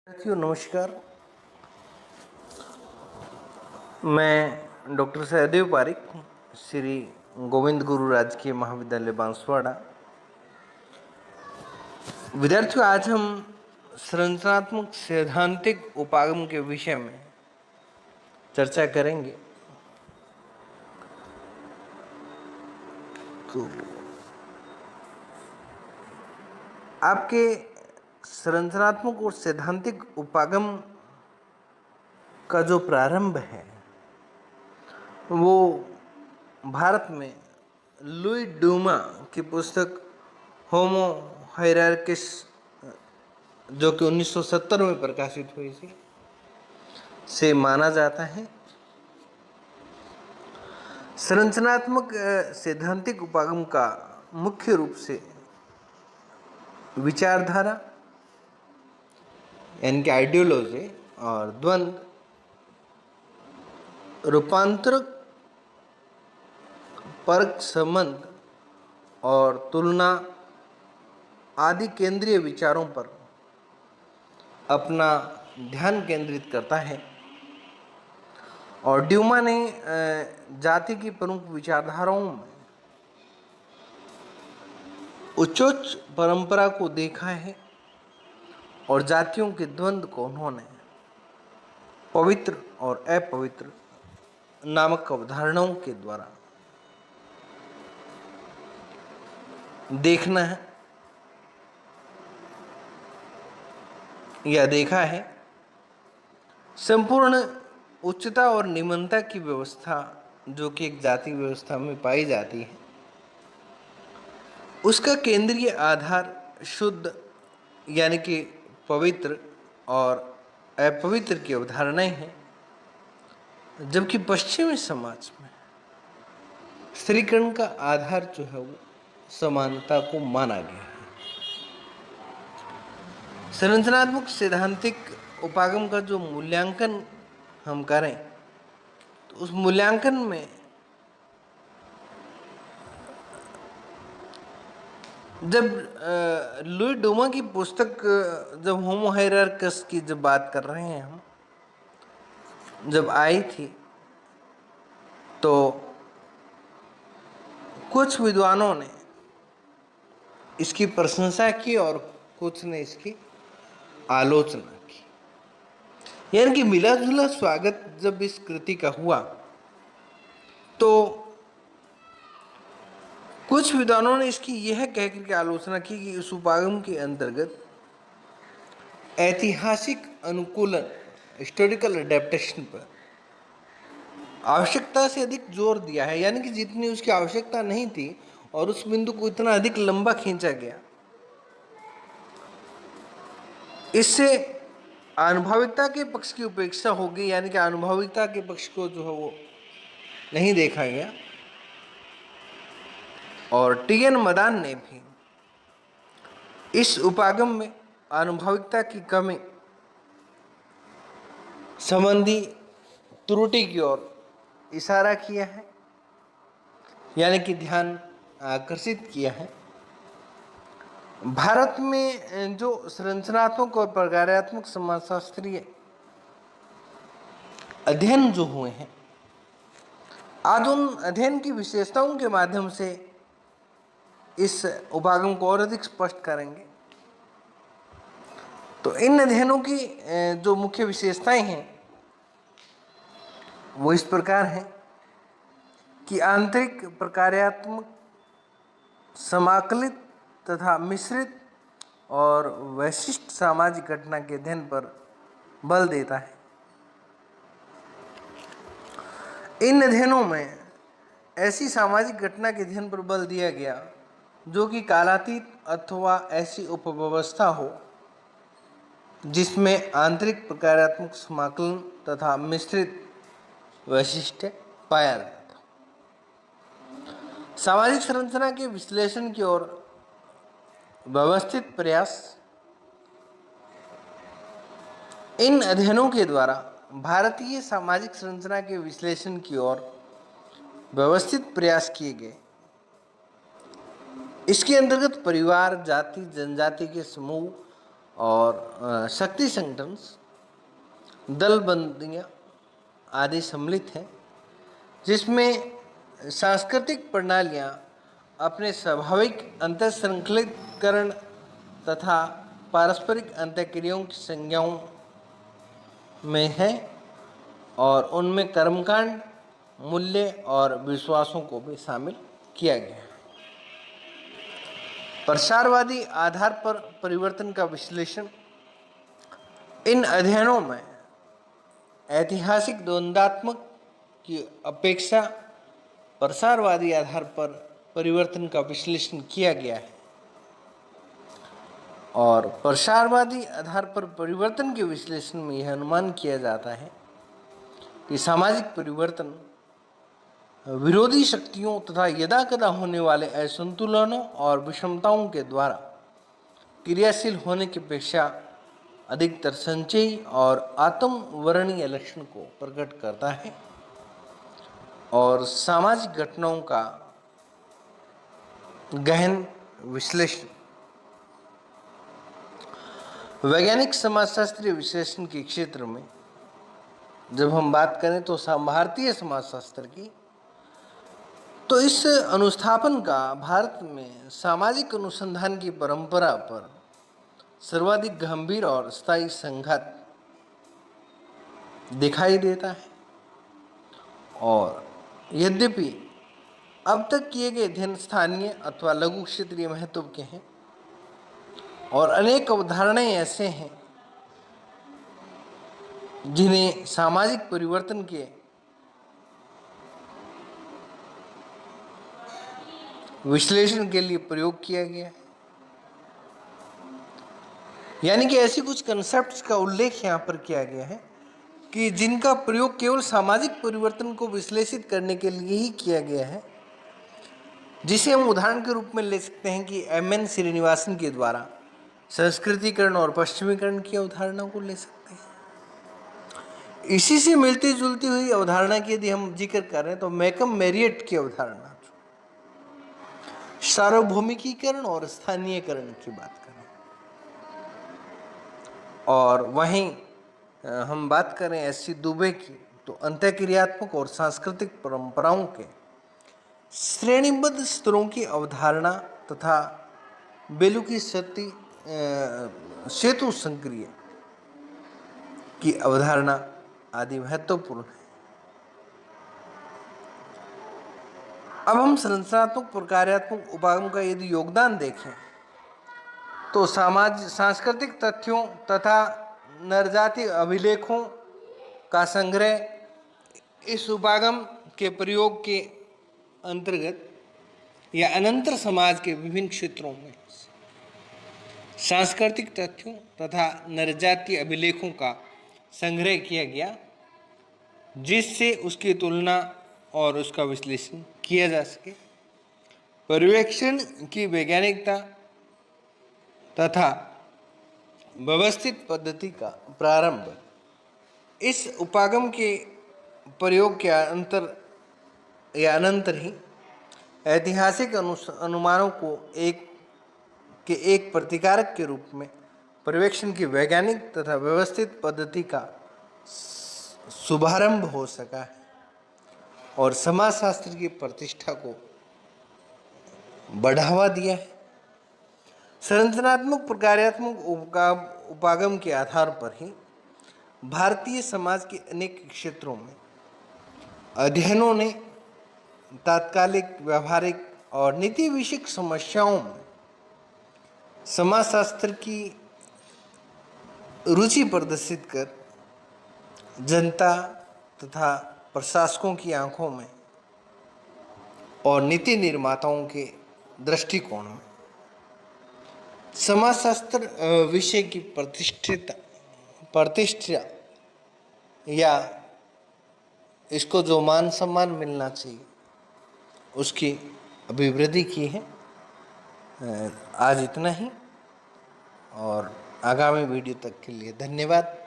साथियों नमस्कार। मैं डॉक्टर सहदेव पारिक, श्री गोविंद गुरु राजकीय महाविद्यालय बांसवाड़ा। विद्यार्थियों, आज हम संरचनात्मक सैद्धांतिक उपागम के विषय में चर्चा करेंगे। तो आपके संरचनात्मक और सैद्धांतिक उपागम का जो प्रारंभ है वो भारत में लुई डूमा की पुस्तक होमो हायरार्किस, जो कि 1970 में प्रकाशित हुई थी, से माना जाता है। संरचनात्मक सैद्धांतिक उपागम का मुख्य रूप से विचारधारा यानी कि आइडियोलॉजी और द्वंद्व, रूपांतरक, परक संबंध और तुलना आदि केंद्रीय विचारों पर अपना ध्यान केंद्रित करता है। और ड्यूमा ने जाति की प्रमुख विचारधाराओं में उच्चोच्च परंपरा को देखा है और जातियों के द्वंद्व को उन्होंने पवित्र और अपवित्र नामक अवधारणाओं के द्वारा देखना है या देखा है। संपूर्ण उच्चता और निम्नता की व्यवस्था जो कि एक जाति व्यवस्था में पाई जाती है, उसका केंद्रीय आधार शुद्ध यानी कि पवित्र और अपवित्र की अवधारणाएं हैं, जबकि पश्चिमी समाज में स्त्रीकरण का आधार जो है वो समानता को माना गया है। संरचनात्मक सैद्धांतिक उपागम का जो मूल्यांकन हम करें तो उस मूल्यांकन में जब लुई डूमा की पुस्तक, जब होमो हायरार्कस की जब बात कर रहे हैं हम, जब आई थी तो कुछ विद्वानों ने इसकी प्रशंसा की और कुछ ने इसकी आलोचना की। यानी कि मिला जुला स्वागत जब इस कृति का हुआ तो कुछ विद्वानों ने इसकी यह कहकर के आलोचना की कि इस उपागम के अंतर्गत ऐतिहासिक अनुकूलन, हिस्टोरिकल एडेप्टेशन पर आवश्यकता से अधिक जोर दिया है। यानी कि जितनी उसकी आवश्यकता नहीं थी और उस बिंदु को इतना अधिक लंबा खींचा गया, इससे आनुभविकता के पक्ष की उपेक्षा होगी। यानी कि आनुभविकता के पक्ष को जो है वो नहीं देखा गया। और टी.एन. मदान ने भी इस उपागम में आनुभविकता की कमी संबंधी त्रुटि की ओर इशारा किया है, यानी कि ध्यान आकर्षित किया है। भारत में जो संरचनात्मक और प्रकार्यात्मक समाजशास्त्रीय अध्ययन जो हुए हैं, आज उन अध्ययन की विशेषताओं के माध्यम से इस उपागम को और अधिक स्पष्ट करेंगे। तो इन अध्ययनों की जो मुख्य विशेषताएं हैं वो इस प्रकार हैं कि आंतरिक, प्रकार्यात्मक, समाकलित तथा मिश्रित और वैशिष्ट सामाजिक घटना के अध्ययन पर बल देता है। इन अध्ययनों में ऐसी सामाजिक घटना के अध्ययन पर बल दिया गया जो कि कालातीत अथवा ऐसी उपव्यवस्था हो जिसमें आंतरिक, प्रकार्यात्मक, समाकलन तथा मिश्रित वैशिष्ट्य पाया जाता। सामाजिक संरचना के विश्लेषण की ओर व्यवस्थित प्रयास। इन अध्ययनों के द्वारा भारतीय सामाजिक संरचना के विश्लेषण की ओर व्यवस्थित प्रयास किए गए। इसके अंतर्गत परिवार, जाति, जनजाति के समूह और शक्ति संगठन्स, दलबंदियाँ आदि सम्मिलित हैं, जिसमें सांस्कृतिक प्रणालियाँ अपने स्वाभाविक अंतःश्रृंखलितकरण तथा पारस्परिक अंतःक्रियाओं की संज्ञाओं में है और उनमें कर्मकांड, मूल्य और विश्वासों को भी शामिल किया गया है। प्रसारवादी आधार पर परिवर्तन का विश्लेषण। इन अध्ययनों में ऐतिहासिक द्वंद्वात्मक की अपेक्षा प्रसारवादी आधार पर परिवर्तन का विश्लेषण किया गया है और प्रसारवादी आधार पर परिवर्तन के विश्लेषण में यह अनुमान किया जाता है कि सामाजिक परिवर्तन विरोधी शक्तियों तथा यदाकदा होने वाले असंतुलनों और विषमताओं के द्वारा क्रियाशील होने की अपेक्षा अधिकतर संचयी और आत्मवर्णीय लक्षण को प्रकट करता है और सामाजिक घटनाओं का गहन विश्लेषण। वैज्ञानिक समाजशास्त्रीय विश्लेषण के क्षेत्र में जब हम बात करें तो भारतीय समाजशास्त्र की, तो इस अनुस्थापन का भारत में सामाजिक अनुसंधान की परंपरा पर सर्वाधिक गंभीर और स्थायी संघात दिखाई देता है। और यद्यपि अब तक किए गए अध्ययन स्थानीय अथवा लघु क्षेत्रीय महत्व के हैं और अनेक अवधारणाएं ऐसे हैं जिन्हें सामाजिक परिवर्तन के विश्लेषण के लिए प्रयोग किया गया है, यानी कि ऐसी कुछ कंसेप्ट्स का उल्लेख यहाँ पर किया गया है कि जिनका प्रयोग केवल सामाजिक परिवर्तन को विश्लेषित करने के लिए ही किया गया है, जिसे हम उदाहरण के रूप में ले सकते हैं कि एम.एन. श्रीनिवासन के द्वारा संस्कृतिकरण और पश्चिमीकरण की अवधारणा को ले सकते हैं। इसी से मिलती जुलती हुई अवधारणा की यदि हम जिक्र कर रहे हैं तो मैकम मेरियट की अवधारणा सार्वभौमिकीकरण और स्थानीयकरण की बात करें, और वहीं हम बात करें एस.सी. दुबे की तो अंतःक्रियात्मक और सांस्कृतिक परंपराओं के श्रेणीबद्ध स्तरों की अवधारणा तथा बेलू की सेतु संक्रिय की अवधारणा आदि महत्वपूर्ण है। अब हम संरचनात्मक प्रकार्यात्मक उपागम का यदि योगदान देखें तो सांस्कृतिक तथ्यों तथा नरजाति अभिलेखों का संग्रह इस उपागम के प्रयोग के अंतर्गत या अनंतर समाज के विभिन्न क्षेत्रों में सांस्कृतिक तथ्यों तथा नरजातीय अभिलेखों का संग्रह किया गया, जिससे उसकी तुलना और उसका विश्लेषण किया जा सके। पर्यवेक्षण की वैज्ञानिकता तथा व्यवस्थित पद्धति का प्रारंभ इस उपागम के प्रयोग के अनंतर ही ऐतिहासिक अनुमानों को एक प्रतिकारक के रूप में पर्यवेक्षण की वैज्ञानिक तथा व्यवस्थित पद्धति का शुभारंभ हो सका है और समाजशास्त्र की प्रतिष्ठा को बढ़ावा दिया है। संरचनात्मक प्रकार्यात्मक उपागम के आधार पर ही भारतीय समाज के अनेक क्षेत्रों में अध्ययनों ने तात्कालिक, व्यावहारिक और नीति विषयक समस्याओं में समाजशास्त्र की रुचि प्रदर्शित कर जनता तथा प्रशासकों की आंखों में और नीति निर्माताओं के दृष्टिकोण में समाजशास्त्र विषय की प्रतिष्ठा या इसको जो मान सम्मान मिलना चाहिए उसकी अभिवृद्धि की है। आज इतना ही और आगामी वीडियो तक के लिए धन्यवाद।